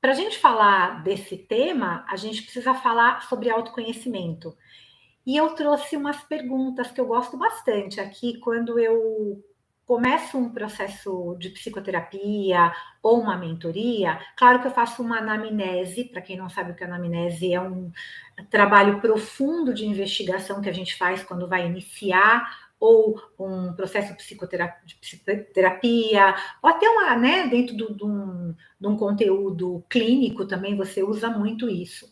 Para a gente falar desse tema, a gente precisa falar sobre autoconhecimento. E eu trouxe umas perguntas que eu gosto bastante aqui quando eu começo um processo de psicoterapia ou uma mentoria. Claro que eu faço uma anamnese, para quem não sabe o que é anamnese, é um trabalho profundo de investigação que a gente faz quando vai iniciar ou um processo de psicoterapia, ou até uma, né, dentro de um conteúdo clínico também você usa muito isso.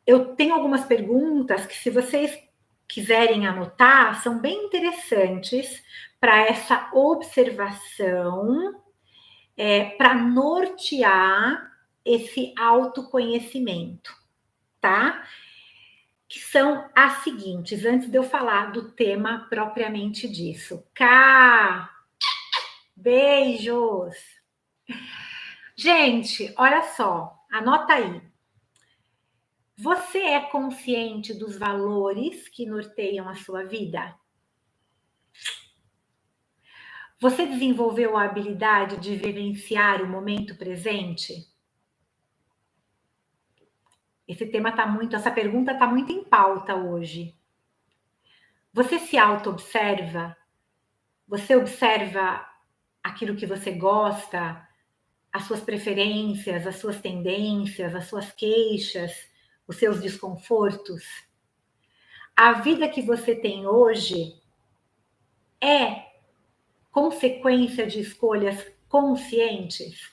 Eu tenho algumas perguntas que, se vocês quiserem anotar, são bem interessantes para essa observação, para nortear esse autoconhecimento, tá? Que são as seguintes, antes de eu falar do tema propriamente disso. Beijos! Gente, olha só, anota aí. Você é consciente dos valores que norteiam a sua vida? Você desenvolveu a habilidade de vivenciar o momento presente? Essa pergunta está muito em pauta hoje. Você se auto-observa? Você observa aquilo que você gosta, as suas preferências, as suas tendências, as suas queixas, os seus desconfortos? A vida que você tem hoje é consequência de escolhas conscientes?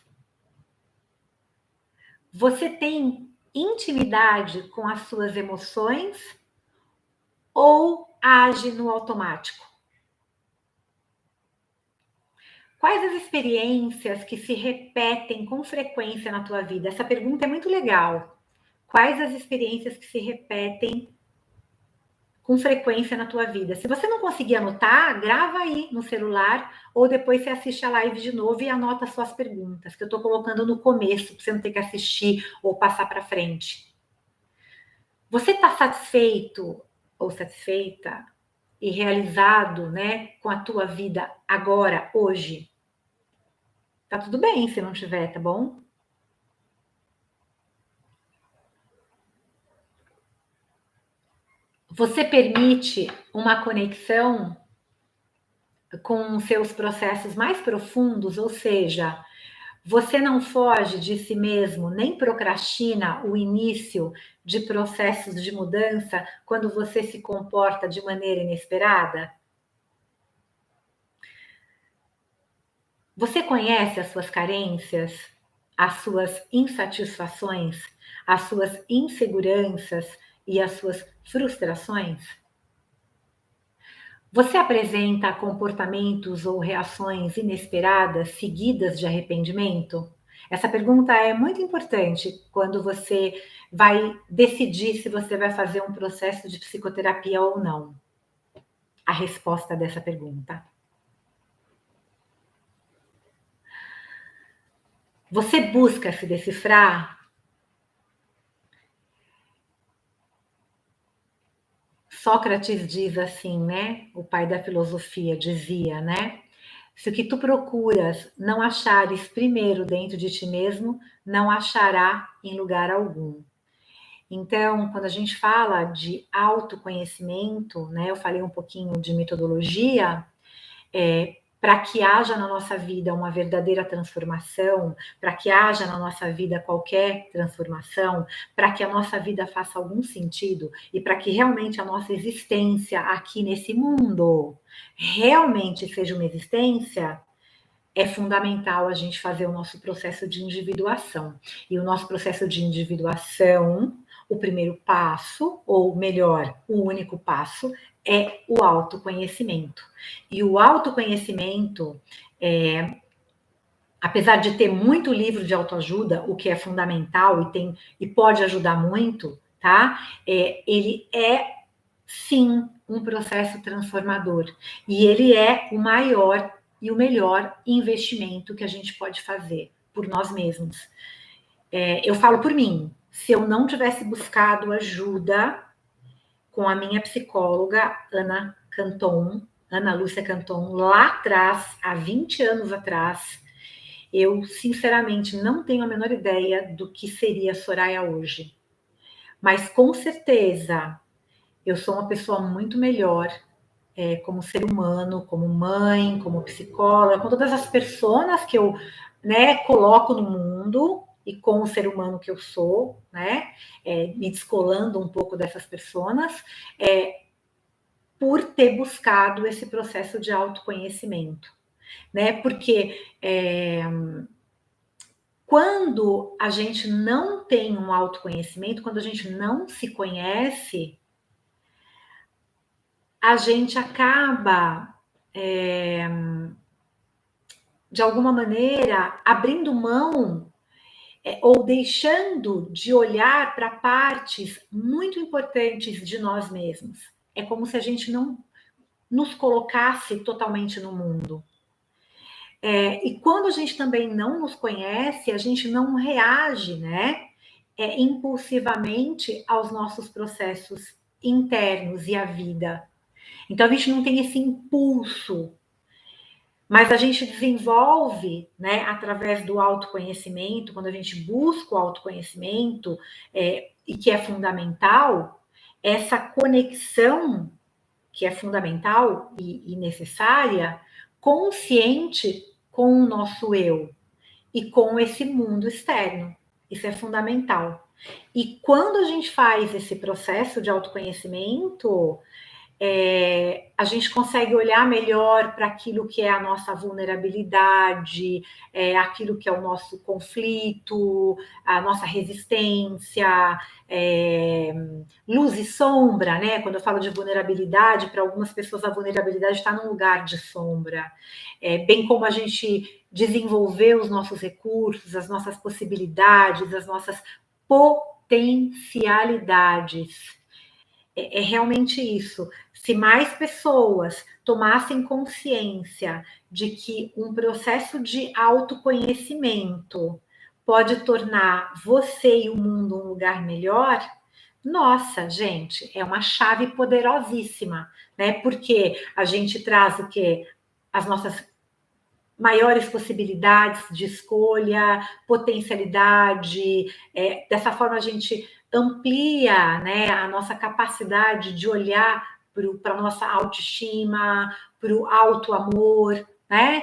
Você tem intimidade com as suas emoções ou age no automático? Quais as experiências que se repetem com frequência na tua vida? Essa pergunta é muito legal. Quais as experiências que se repetem com frequência na tua vida? Se você não conseguir anotar, grava aí no celular ou depois você assiste a live de novo e anota suas perguntas, que eu estou colocando no começo, para você não ter que assistir ou passar para frente. Você está satisfeito ou satisfeita e realizado, né, com a tua vida agora, hoje? Tá tudo bem se não tiver, tá bom? Você permite uma conexão com seus processos mais profundos, ou seja, você não foge de si mesmo, nem procrastina o início de processos de mudança quando você se comporta de maneira inesperada? Você conhece as suas carências, as suas insatisfações, as suas inseguranças e as suas frustrações? Você apresenta comportamentos ou reações inesperadas seguidas de arrependimento? Essa pergunta é muito importante quando você vai decidir se você vai fazer um processo de psicoterapia ou não. A resposta dessa pergunta. Você busca se decifrar? Sócrates diz assim, né? O pai da filosofia dizia, né? Se o que tu procuras não achares primeiro dentro de ti mesmo, não achará em lugar algum. Então, quando a gente fala de autoconhecimento, né? Eu falei um pouquinho de metodologia, para que haja na nossa vida uma verdadeira transformação, para que haja na nossa vida qualquer transformação, para que a nossa vida faça algum sentido e para que realmente a nossa existência aqui nesse mundo realmente seja uma existência, é fundamental a gente fazer o nosso processo de individuação. E o nosso processo de individuação, o primeiro passo, ou melhor, o único passo, é o autoconhecimento. E o autoconhecimento, apesar de ter muito livro de autoajuda, o que é fundamental e pode ajudar muito, tá? Ele é, sim, um processo transformador. E ele é o maior e o melhor investimento que a gente pode fazer por nós mesmos. Eu falo por mim, se eu não tivesse buscado ajuda com a minha psicóloga, Ana Lúcia Canton, lá atrás, há 20 anos atrás, Eu, sinceramente, não tenho a menor ideia do que seria Soraya hoje. Mas, com certeza, eu sou uma pessoa muito melhor como ser humano, como mãe, como psicóloga, com todas as pessoas que eu, né, coloco no mundo e com o ser humano que eu sou, né, me descolando um pouco dessas pessoas, por ter buscado esse processo de autoconhecimento, né? Porque quando a gente não tem um autoconhecimento, quando a gente não se conhece, a gente acaba, de alguma maneira, abrindo mão ou deixando de olhar para partes muito importantes de nós mesmos. É como se a gente não nos colocasse totalmente no mundo. E quando a gente também não nos conhece, a gente não reage, né? Impulsivamente aos nossos processos internos e à vida. Então a gente não tem esse impulso, mas a gente desenvolve, né, através do autoconhecimento, quando a gente busca o autoconhecimento, e que é fundamental, essa conexão que é fundamental e necessária, consciente com o nosso eu e com esse mundo externo. Isso é fundamental. E quando a gente faz esse processo de autoconhecimento, a gente consegue olhar melhor para aquilo que é a nossa vulnerabilidade, aquilo que é o nosso conflito, a nossa resistência, luz e sombra, né? Quando eu falo de vulnerabilidade, para algumas pessoas a vulnerabilidade está num lugar de sombra, bem como a gente desenvolver os nossos recursos, as nossas possibilidades, as nossas potencialidades. É realmente isso. Se mais pessoas tomassem consciência de que um processo de autoconhecimento pode tornar você e o mundo um lugar melhor, nossa, gente, é uma chave poderosíssima, né? Porque a gente traz o quê? As nossas maiores possibilidades de escolha, potencialidade, dessa forma a gente amplia, né, a nossa capacidade de olhar para a nossa autoestima, para o auto-amor, né?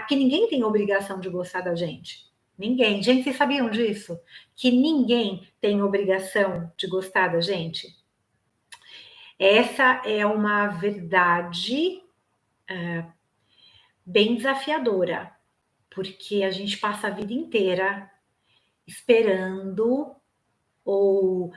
Que ninguém tem obrigação de gostar da gente. Ninguém. Gente, vocês sabiam disso? Que ninguém tem obrigação de gostar da gente? Essa é uma verdade bem desafiadora, porque a gente passa a vida inteira esperando ou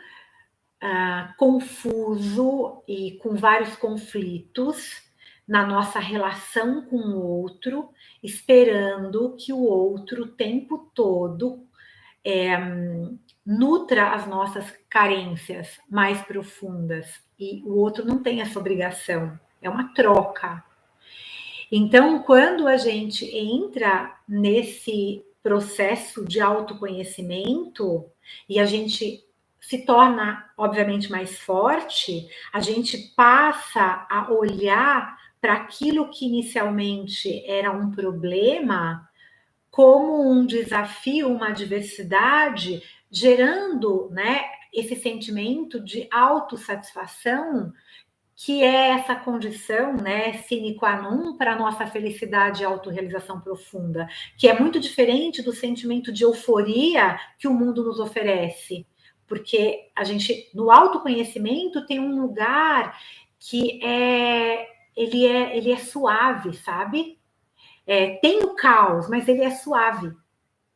confuso e com vários conflitos na nossa relação com o outro, esperando que o outro o tempo todo nutra as nossas carências mais profundas. E o outro não tem essa obrigação, é uma troca. Então, quando a gente entra nesse processo de autoconhecimento e a gente se torna, obviamente, mais forte, a gente passa a olhar para aquilo que inicialmente era um problema como um desafio, uma adversidade, gerando, né, esse sentimento de autossatisfação que é essa condição, né, sine qua non para a nossa felicidade e autorrealização profunda, que é muito diferente do sentimento de euforia que o mundo nos oferece, porque a gente, no autoconhecimento, tem um lugar que ele é suave, sabe? Tem o caos, mas ele é suave.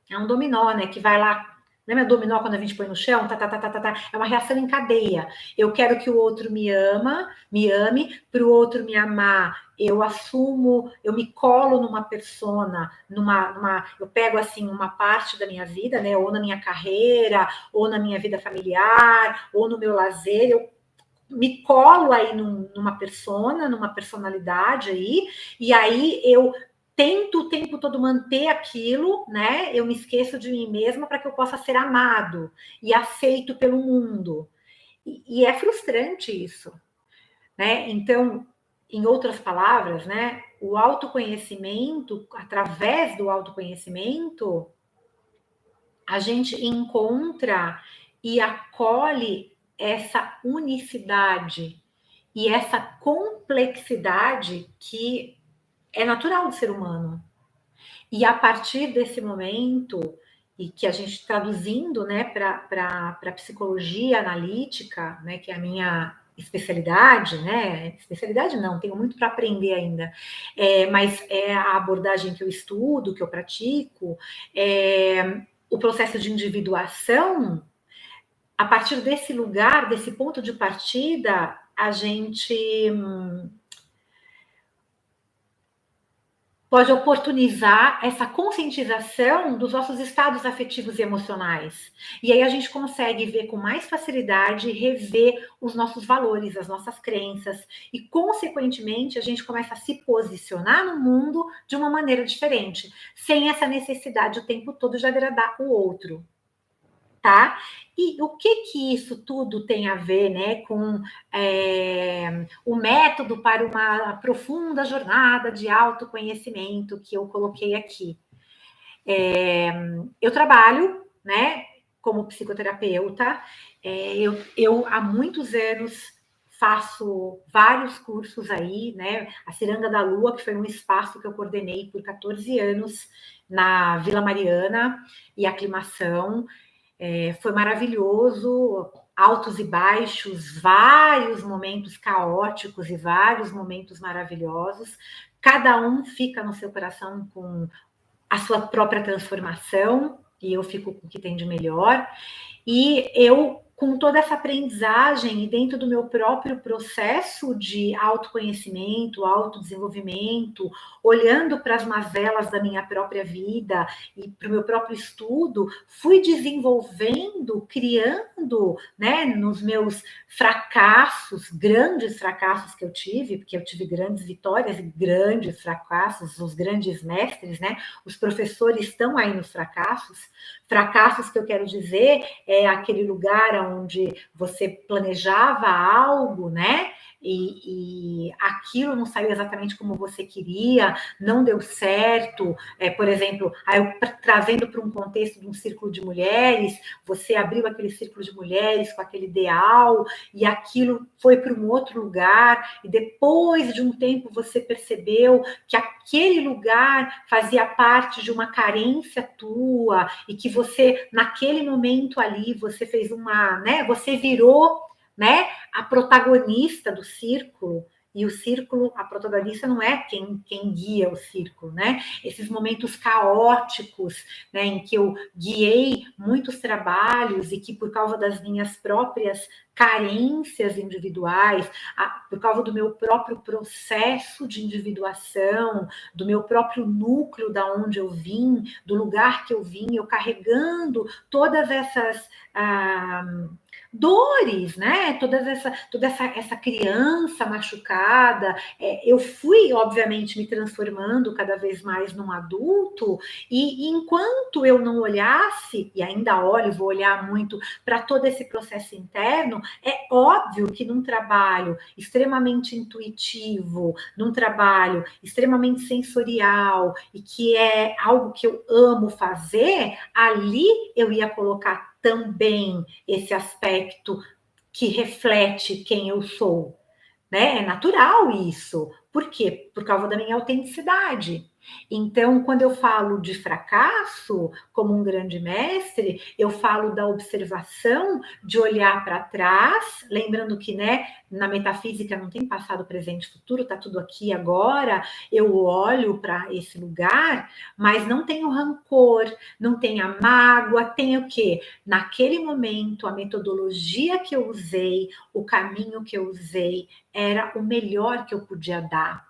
É um dominó, né, que vai lá. Lembra dominó quando a gente põe no chão? Tá, tá, tá, tá, tá, tá. É uma reação em cadeia. Eu quero que o outro me ame, para o outro me amar. Eu assumo, eu me colo numa persona, eu pego assim uma parte da minha vida, né? Ou na minha carreira, ou na minha vida familiar, ou no meu lazer. Eu me colo aí numa persona, numa personalidade aí, e aí eu tento o tempo todo manter aquilo, né? Eu me esqueço de mim mesma para que eu possa ser amado e aceito pelo mundo. E é frustrante isso, né? Então, em outras palavras, né? o autoconhecimento, através do autoconhecimento, a gente encontra e acolhe essa unicidade e essa complexidade que é natural do ser humano. E a partir desse momento, e que a gente traduzindo, né, para a psicologia analítica, né, que é a minha especialidade, né? Especialidade não, tenho muito para aprender ainda, mas é a abordagem que eu estudo, que eu pratico, o processo de individuação. A partir desse lugar, desse ponto de partida, a gente pode oportunizar essa conscientização dos nossos estados afetivos e emocionais. E aí a gente consegue ver com mais facilidade, rever os nossos valores, as nossas crenças, e, consequentemente, a gente começa a se posicionar no mundo de uma maneira diferente, sem essa necessidade o tempo todo de agradar o outro. Tá? E o que isso tudo tem a ver, né, com o método para uma profunda jornada de autoconhecimento que eu coloquei aqui? Eu trabalho, né, como psicoterapeuta, eu há muitos anos faço vários cursos aí, né? A Ciranda da Lua, que foi um espaço que eu coordenei por 14 anos na Vila Mariana, e aclimação. Foi maravilhoso, altos e baixos, vários momentos caóticos e vários momentos maravilhosos. Cada um fica no seu coração com a sua própria transformação, e eu fico com o que tem de melhor. E eu, com toda essa aprendizagem e dentro do meu próprio processo de autoconhecimento, autodesenvolvimento, olhando para as mazelas da minha própria vida e para o meu próprio estudo, fui desenvolvendo, criando, né, nos meus fracassos, grandes fracassos que eu tive, porque eu tive grandes vitórias e grandes fracassos, os grandes mestres, né, os professores estão aí nos fracassos que eu quero dizer é aquele lugar onde você planejava algo, né? E aquilo não saiu exatamente como você queria, não deu certo. Por exemplo, trazendo para um contexto de um círculo de mulheres, você abriu aquele círculo de mulheres com aquele ideal e aquilo foi para um outro lugar, e depois de um tempo você percebeu que aquele lugar fazia parte de uma carência tua e que você, naquele momento ali, você fez né? Você virou, né, a protagonista do círculo. E o círculo, a protagonista não é quem guia o círculo, né? Esses momentos caóticos, né, em que eu guiei muitos trabalhos e que, por causa das minhas próprias carências individuais, por causa do meu próprio processo de individuação, do meu próprio núcleo, da onde eu vim, do lugar que eu vim, eu carregando todas essas dores, né? Toda essa criança machucada. Eu fui, obviamente, me transformando cada vez mais num adulto, e enquanto eu não olhasse, e ainda olho, vou olhar muito para todo esse processo interno, é óbvio que num trabalho extremamente intuitivo, num trabalho extremamente sensorial, e que é algo que eu amo fazer, ali eu ia colocar também esse aspecto que reflete quem eu sou, né? É natural isso. Por quê? Por causa da minha autenticidade. Então, quando eu falo de fracasso como um grande mestre, eu falo da observação, de olhar para trás, lembrando que, né, na metafísica não tem passado, presente e futuro, está tudo aqui agora. Eu olho para esse lugar, mas não tenho rancor, não tenho a mágoa, tenho o quê? Naquele momento, a metodologia que eu usei, o caminho que eu usei, era o melhor que eu podia dar,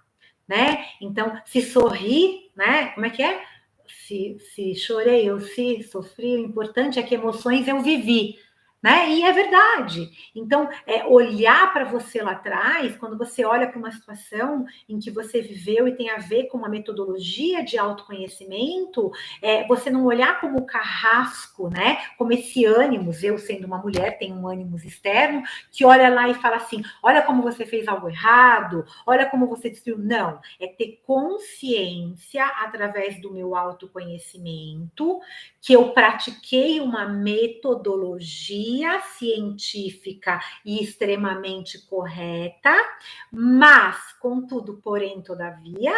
né? Então, se sorri, né? Como é que é? Se chorei ou se sofri, o importante é que emoções eu vivi. né? E é verdade. Então, olhar para você lá atrás, quando você olha para uma situação em que você viveu e tem a ver com uma metodologia de autoconhecimento, você não olhar como carrasco, né? Como esse ânimos, eu sendo uma mulher, tenho um ânimos externo, que olha lá e fala assim: olha como você fez algo errado, olha como você destruiu. Não, é ter consciência através do meu autoconhecimento que eu pratiquei uma metodologia científica e extremamente correta, mas, contudo, porém, todavia,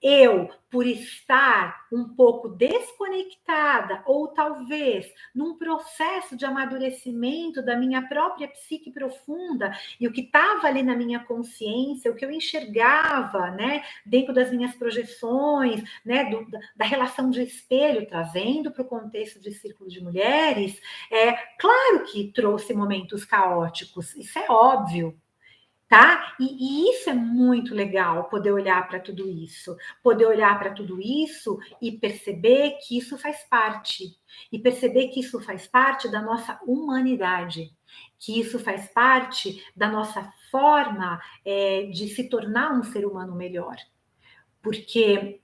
eu, por estar um pouco desconectada, ou talvez num processo de amadurecimento da minha própria psique profunda, e o que estava ali na minha consciência, o que eu enxergava, né, dentro das minhas projeções, né, da relação de espelho, trazendo para o contexto de círculo de mulheres, claro que trouxe momentos caóticos, isso é óbvio, tá? E isso é muito legal, poder olhar para tudo isso. Poder olhar para tudo isso e perceber que isso faz parte. E perceber que isso faz parte da nossa humanidade. Que isso faz parte da nossa forma de se tornar um ser humano melhor. Porque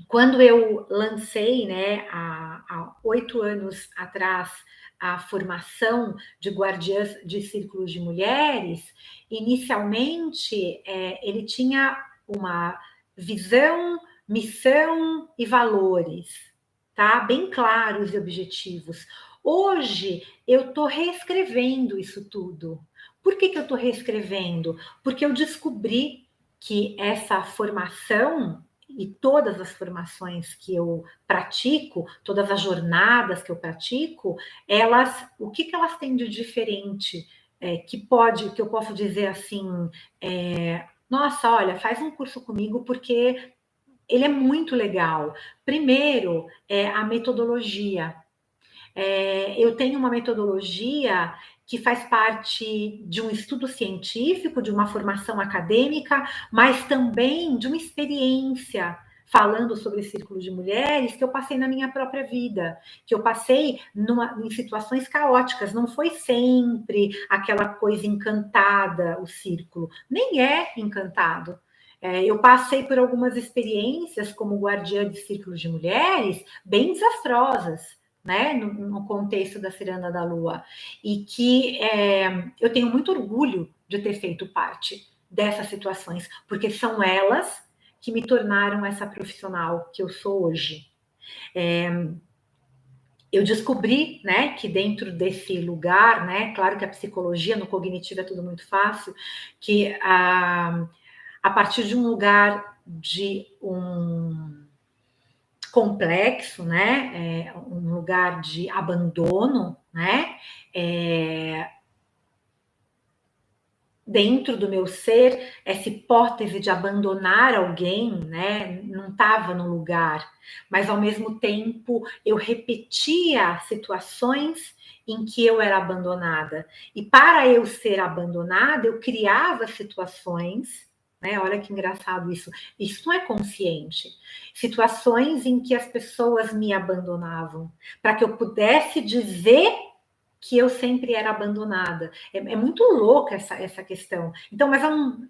quando eu lancei, né, há 8 anos atrás, a formação de guardiãs de círculos de mulheres, inicialmente ele tinha uma visão, missão e valores, tá? Bem claros e objetivos. Hoje eu estou reescrevendo isso tudo. Por que eu estou reescrevendo? Porque eu descobri que essa formação e todas as formações que eu pratico, todas as jornadas que eu pratico, o que elas têm de diferente? Que eu posso dizer assim, nossa, olha, faz um curso comigo porque ele é muito legal. Primeiro, a metodologia. Eu tenho uma metodologia que faz parte de um estudo científico, de uma formação acadêmica, mas também de uma experiência falando sobre círculos de mulheres que eu passei na minha própria vida, que eu passei em situações caóticas, não foi sempre aquela coisa encantada, o círculo, nem é encantado. Eu passei por algumas experiências como guardiã de círculos de mulheres bem desastrosas, né, no contexto da Ciranda da Lua, e que eu tenho muito orgulho de ter feito parte dessas situações, porque são elas que me tornaram essa profissional que eu sou hoje. Eu descobri, né, que dentro desse lugar, né, claro que a psicologia no cognitivo é tudo muito fácil, que a partir de um lugar de um complexo, né? Um lugar de abandono, né? Dentro do meu ser, essa hipótese de abandonar alguém, né? Não estava no lugar, mas ao mesmo tempo eu repetia situações em que eu era abandonada. E para eu ser abandonada, eu criava situações, né? Olha que engraçado isso. Isso não é consciente. Situações em que as pessoas me abandonavam, para que eu pudesse dizer que eu sempre era abandonada. É muito louca essa questão. Então, mas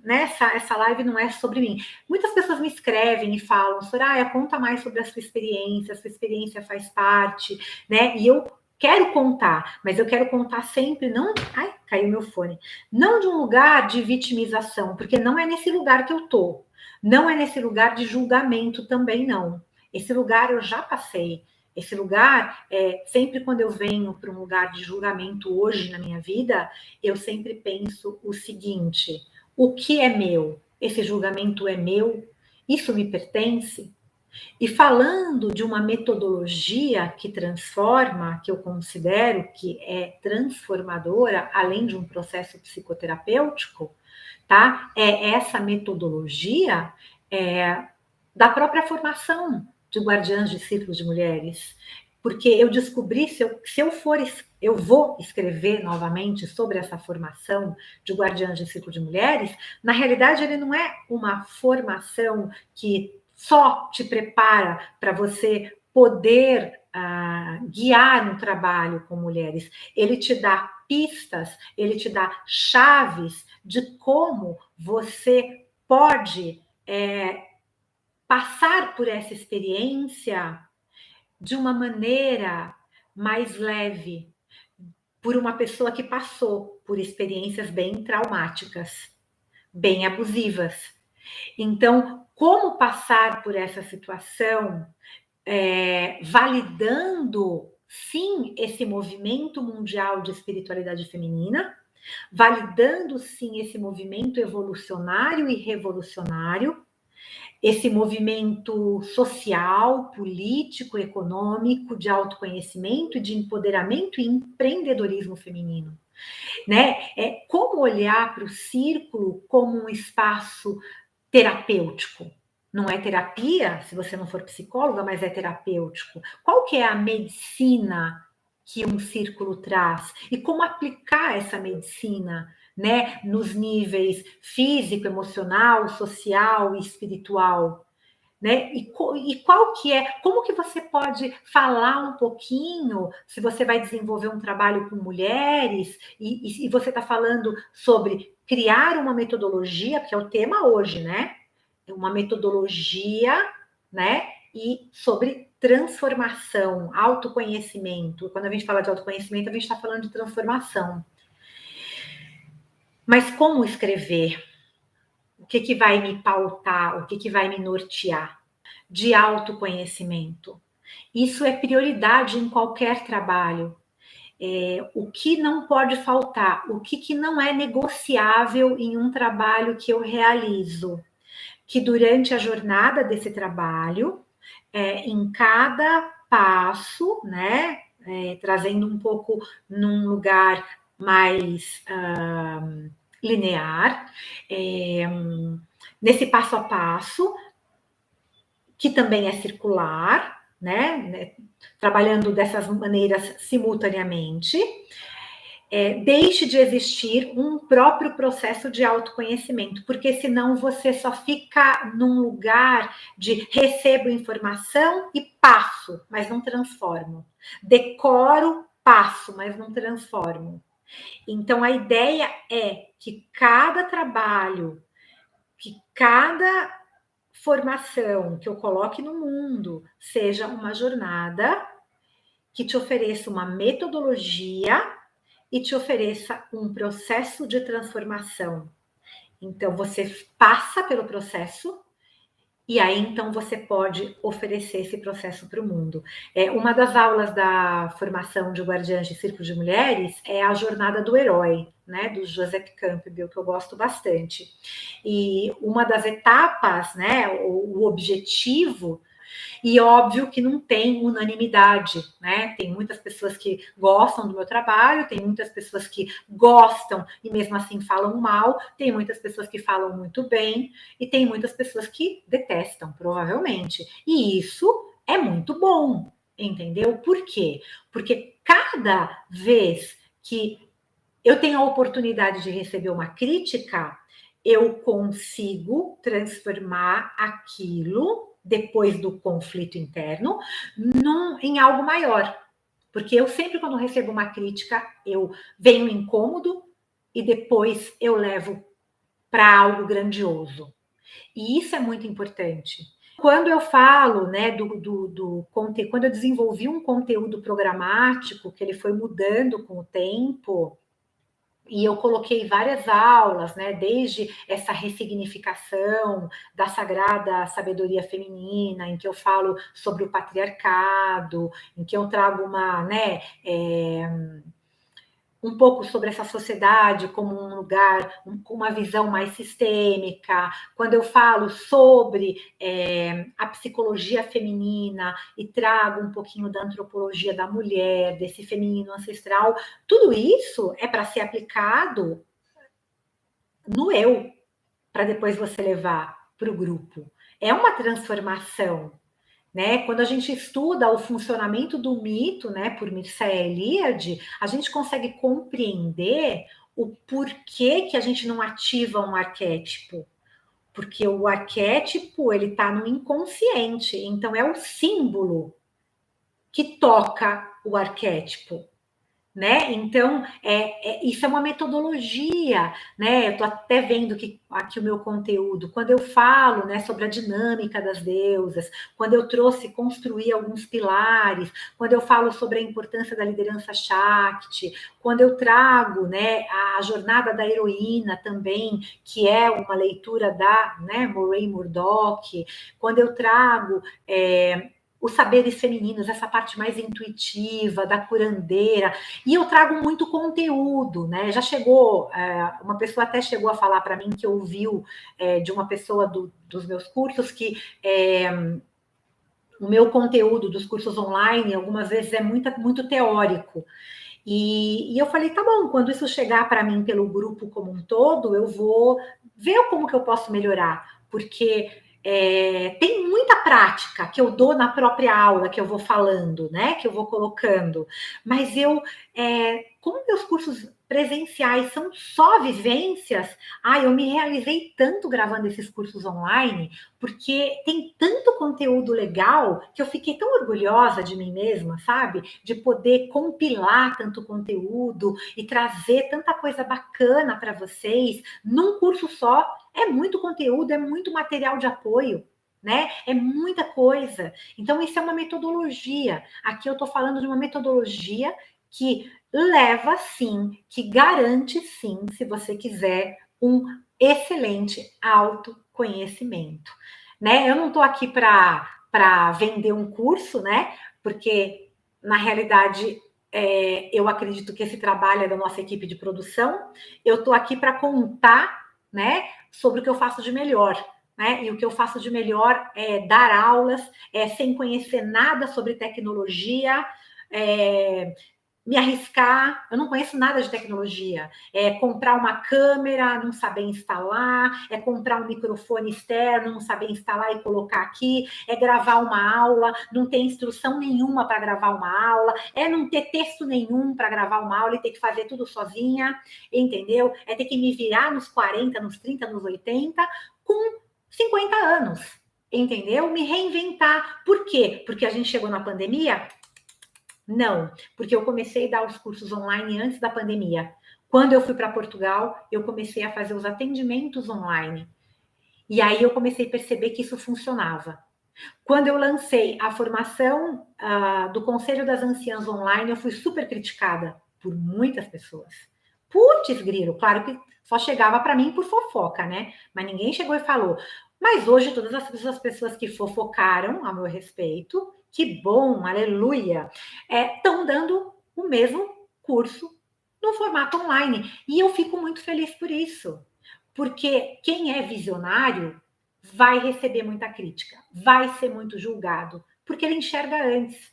essa live não é sobre mim. Muitas pessoas me escrevem e falam, Soraya, conta mais sobre a sua experiência faz parte, né? E eu quero contar, mas eu quero contar sempre, não... Ai, caiu meu fone. Não de um lugar de vitimização, porque não é nesse lugar que eu tô. Não é nesse lugar de julgamento também, não. Esse lugar eu já passei. Esse lugar, sempre quando eu venho para um lugar de julgamento hoje na minha vida, eu sempre penso o seguinte: o que é meu? Esse julgamento é meu? Isso me pertence? E falando de uma metodologia que transforma, que eu considero que é transformadora, além de um processo psicoterapêutico, tá? É essa metodologia da própria formação de guardiãs de círculos de mulheres, porque eu descobri, eu vou escrever novamente sobre essa formação de guardiãs de círculo de mulheres, na realidade ele não é uma formação que só te prepara para você poder guiar um trabalho com mulheres. Ele te dá pistas, ele te dá chaves de como você pode passar por essa experiência de uma maneira mais leve, por uma pessoa que passou por experiências bem traumáticas, bem abusivas. Então, como passar por essa situação, validando, sim, esse movimento mundial de espiritualidade feminina, validando, sim, esse movimento evolucionário e revolucionário, esse movimento social, político, econômico, de autoconhecimento, de empoderamento e empreendedorismo feminino. Né? Como olhar para o círculo como um espaço terapêutico. Não é terapia, se você não for psicóloga, mas é terapêutico. Qual que é a medicina que um círculo traz? E como aplicar essa medicina, né, nos níveis físico, emocional, social e espiritual? Né? E qual que é, como que você pode falar um pouquinho, se você vai desenvolver um trabalho com mulheres, e você está falando sobre criar uma metodologia, que é o tema hoje, né? Uma metodologia, né? E sobre transformação, autoconhecimento. Quando a gente fala de autoconhecimento, a gente está falando de transformação. Mas como escrever? O que vai me pautar? O que vai me nortear? De autoconhecimento. Isso é prioridade em qualquer trabalho. O que não pode faltar, o que não é negociável em um trabalho que eu realizo. Que durante a jornada desse trabalho, em cada passo, né, trazendo um pouco num lugar mais linear, nesse passo a passo, que também é circular, né? Trabalhando dessas maneiras simultaneamente, deixe de existir um próprio processo de autoconhecimento, porque senão você só fica num lugar de recebo informação e passo, mas não transformo. Decoro, passo, mas não transformo. Então, a ideia é que cada trabalho, que cada formação que eu coloque no mundo seja uma jornada que te ofereça uma metodologia e te ofereça um processo de transformação. Então, você passa pelo processo e aí, então, você pode oferecer esse processo para o mundo. Uma das aulas da formação de Guardiãs de Círculo de Mulheres é a Jornada do Herói, né, do Joseph Campbell, que eu gosto bastante. E uma das etapas, né, o objetivo, e óbvio que não tem unanimidade, né? Tem muitas pessoas que gostam do meu trabalho, tem muitas pessoas que gostam e mesmo assim falam mal, tem muitas pessoas que falam muito bem e tem muitas pessoas que detestam, provavelmente. E isso é muito bom, entendeu? Por quê? Porque cada vez que eu tenho a oportunidade de receber uma crítica, eu consigo transformar aquilo, depois do conflito interno, em algo maior. Porque eu sempre, quando recebo uma crítica, eu venho incômodo e depois eu levo para algo grandioso. E isso é muito importante. Quando eu falo, né, do conteúdo, quando eu desenvolvi um conteúdo programático, que ele foi mudando com o tempo, e eu coloquei várias aulas, né, desde essa ressignificação da sagrada sabedoria feminina, em que eu falo sobre o patriarcado, em que eu trago um pouco sobre essa sociedade como um lugar com uma visão mais sistêmica, quando eu falo sobre a psicologia feminina e trago um pouquinho da antropologia da mulher, desse feminino ancestral, tudo isso é para ser aplicado no eu, para depois você levar para o grupo. É uma transformação. Né? Quando a gente estuda o funcionamento do mito, né, por Mircea Eliade, a gente consegue compreender o porquê que a gente não ativa um arquétipo. Porque o arquétipo, ele está no inconsciente, então é o símbolo que toca o arquétipo, né? Então, isso é uma metodologia, né? Eu estou até vendo que aqui o meu conteúdo, quando eu falo, né, sobre a dinâmica das deusas, quando eu trouxe construir alguns pilares, quando eu falo sobre a importância da liderança Shakti, quando eu trago, né, a jornada da heroína também, que é uma leitura da, né, Maureen Murdock, quando eu trago os saberes femininos, essa parte mais intuitiva, da curandeira, e eu trago muito conteúdo, né? Já chegou, uma pessoa até chegou a falar para mim que ouviu de uma pessoa dos meus cursos que o meu conteúdo dos cursos online, algumas vezes, é muito teórico. E eu falei, tá bom, quando isso chegar para mim pelo grupo como um todo, eu vou ver como que eu posso melhorar, porque tem muita prática que eu dou na própria aula, que eu vou falando, né? Que eu vou colocando. Mas como meus cursos presenciais são só vivências, eu me realizei tanto gravando esses cursos online, porque tem tanto conteúdo legal que eu fiquei tão orgulhosa de mim mesma, sabe? De poder compilar tanto conteúdo e trazer tanta coisa bacana para vocês num curso só. É muito conteúdo, é muito material de apoio, né? É muita coisa. Então, isso é uma metodologia. Aqui eu estou falando de uma metodologia que leva, sim, que garante, sim, se você quiser, um excelente autoconhecimento, né? Eu não estou aqui para vender um curso, né? Porque, na realidade, eu acredito que esse trabalho é da nossa equipe de produção. Eu estou aqui para contar, né, sobre o que eu faço de melhor, né? E o que eu faço de melhor é dar aulas, sem conhecer nada sobre tecnologia, me arriscar. Eu não conheço nada de tecnologia. É comprar uma câmera, não saber instalar, é comprar um microfone externo, não saber instalar e colocar aqui, é gravar uma aula, não ter instrução nenhuma para gravar uma aula, é não ter texto nenhum para gravar uma aula e ter que fazer tudo sozinha, entendeu? É ter que me virar nos 40, nos 30, nos 80, com 50 anos, entendeu? Me reinventar. Por quê? Porque a gente chegou na pandemia. Não, porque eu comecei a dar os cursos online antes da pandemia. Quando eu fui para Portugal, eu comecei a fazer os atendimentos online. E aí eu comecei a perceber que isso funcionava. Quando eu lancei a formação do Conselho das Anciãs online, eu fui super criticada por muitas pessoas. Putz, grilo, claro que só chegava para mim por fofoca, né? Mas ninguém chegou e falou. Mas hoje, todas as pessoas que fofocaram a meu respeito, que bom, aleluia, estão dando o mesmo curso no formato online. E eu fico muito feliz por isso. Porque quem é visionário vai receber muita crítica, vai ser muito julgado, porque ele enxerga antes.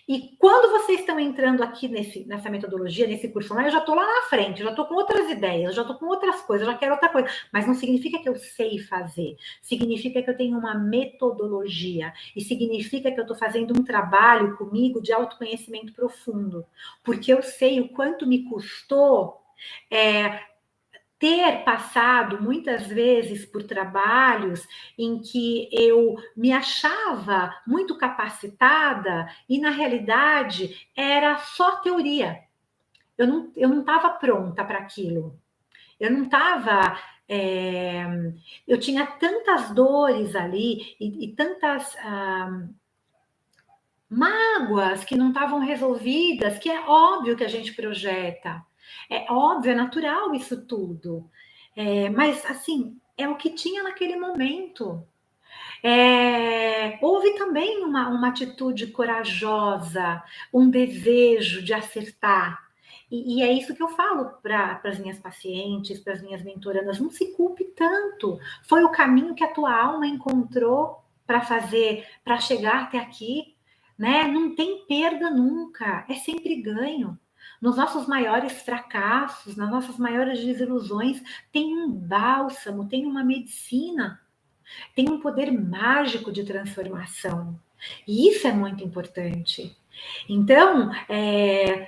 E quando vocês estão entrando aqui nessa metodologia, nesse curso online, eu já estou lá na frente, eu já estou com outras ideias, eu já estou com outras coisas, eu já quero outra coisa. Mas não significa que eu sei fazer, significa que eu tenho uma metodologia, e significa que eu estou fazendo um trabalho comigo de autoconhecimento profundo, porque eu sei o quanto me custou ter passado muitas vezes por trabalhos em que eu me achava muito capacitada e, na realidade, era só teoria. Eu não estava pronta para aquilo. Eu não estava. Eu tinha tantas dores ali e tantas mágoas que não estavam resolvidas, que é óbvio que a gente projeta. É óbvio, é natural isso tudo. Mas, assim, é o que tinha naquele momento. Houve também uma atitude corajosa, um desejo de acertar. E é isso que eu falo para as minhas pacientes, para as minhas mentorandas. Não se culpe tanto. Foi o caminho que a tua alma encontrou para fazer, para chegar até aqui, né? Não tem perda nunca, é sempre ganho. Nos nossos maiores fracassos, nas nossas maiores desilusões, tem um bálsamo, tem uma medicina, tem um poder mágico de transformação. E isso é muito importante. Então,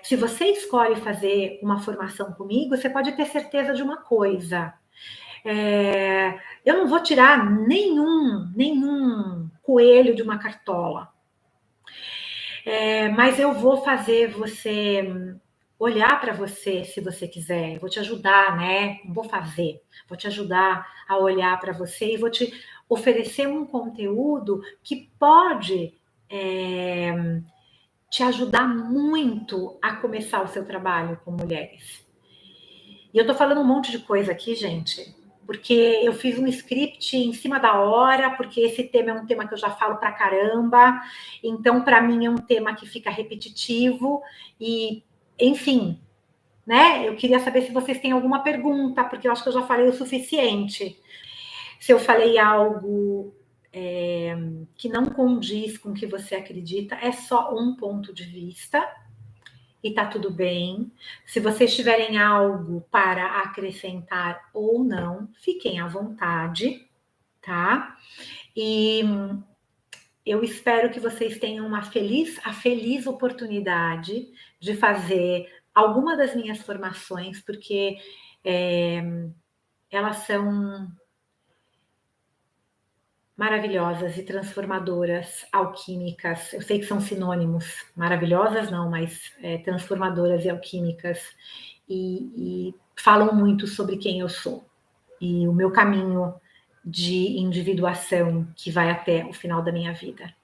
se você escolhe fazer uma formação comigo, você pode ter certeza de uma coisa. Eu não vou tirar nenhum coelho de uma cartola. Mas eu vou fazer você olhar para você, se você quiser. Eu vou te ajudar, né? Não vou fazer. Vou te ajudar a olhar para você e vou te oferecer um conteúdo que pode te ajudar muito a começar o seu trabalho com mulheres. E eu tô falando um monte de coisa aqui, gente, porque eu fiz um script em cima da hora, porque esse tema é um tema que eu já falo pra caramba, então para mim é um tema que fica repetitivo e, enfim, né? Eu queria saber se vocês têm alguma pergunta, porque eu acho que eu já falei o suficiente. Se eu falei algo que não condiz com o que você acredita, é só um ponto de vista e tá tudo bem. Se vocês tiverem algo para acrescentar ou não, fiquem à vontade, tá? E eu espero que vocês tenham a feliz oportunidade de fazer alguma das minhas formações, porque elas são maravilhosas e transformadoras, alquímicas. Eu sei que são sinônimos, maravilhosas não, mas transformadoras e alquímicas. E falam muito sobre quem eu sou e o meu caminho de individuação que vai até o final da minha vida.